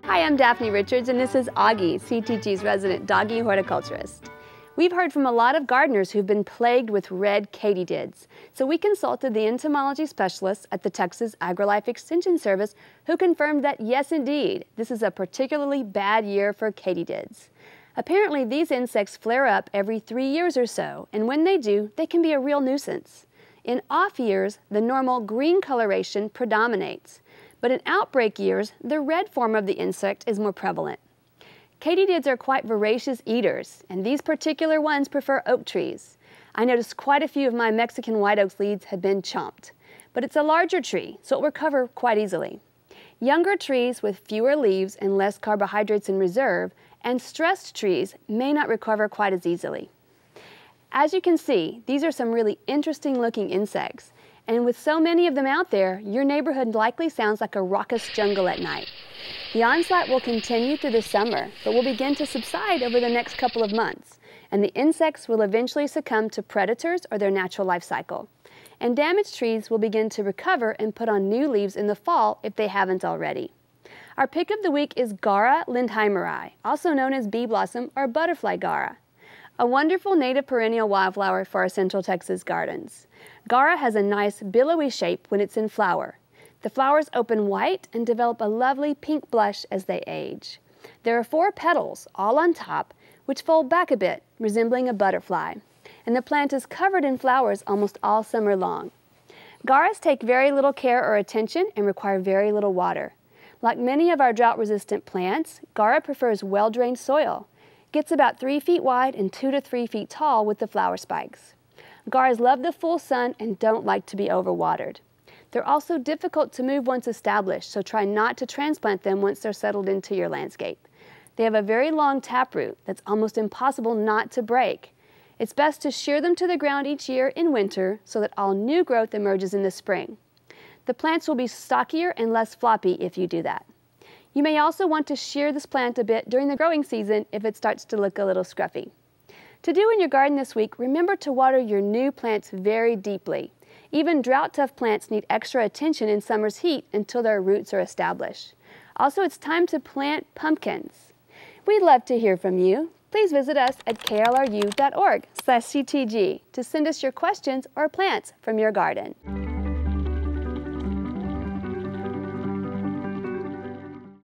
Hi, I'm Daphne Richards, and this is Augie, CTG's resident doggy horticulturist. We've heard from a lot of gardeners who've been plagued with red katydids, so we consulted the entomology specialists at the Texas AgriLife Extension Service who confirmed that yes indeed, this is a particularly bad year for katydids. Apparently these insects flare up every 3 years or so, and when they do, they can be a real nuisance. In off years, the normal green coloration predominates, but in outbreak years, the red form of the insect is more prevalent. Katydids are quite voracious eaters, and these particular ones prefer oak trees. I noticed quite a few of my Mexican white oak leaves had been chomped, but it's a larger tree, so it will recover quite easily. Younger trees with fewer leaves and less carbohydrates in reserve, and stressed trees may not recover quite as easily. As you can see, these are some really interesting looking insects, and with so many of them out there, your neighborhood likely sounds like a raucous jungle at night. The onslaught will continue through the summer, but will begin to subside over the next couple of months, and the insects will eventually succumb to predators or their natural life cycle. And damaged trees will begin to recover and put on new leaves in the fall if they haven't already. Our pick of the week is Gaura lindheimeri, also known as bee blossom or butterfly gaura, a wonderful native perennial wildflower for our Central Texas gardens. Gaura has a nice billowy shape when it's in flower. The flowers open white and develop a lovely pink blush as they age. There are 4 petals, all on top, which fold back a bit, resembling a butterfly, and the plant is covered in flowers almost all summer long. Gauras take very little care or attention and require very little water. Like many of our drought-resistant plants, Gaura prefers well-drained soil, gets about 3 feet wide and 2 to 3 feet tall with the flower spikes. Gauras love the full sun and don't like to be overwatered. They're also difficult to move once established, so try not to transplant them once they're settled into your landscape. They have a very long taproot that's almost impossible not to break. It's best to shear them to the ground each year in winter so that all new growth emerges in the spring. The plants will be stockier and less floppy if you do that. You may also want to shear this plant a bit during the growing season if it starts to look a little scruffy. To do in your garden this week, remember to water your new plants very deeply. Even drought-tough plants need extra attention in summer's heat until their roots are established. Also, it's time to plant pumpkins. We'd love to hear from you. Please visit us at klru.org/ctg to send us your questions or plants from your garden.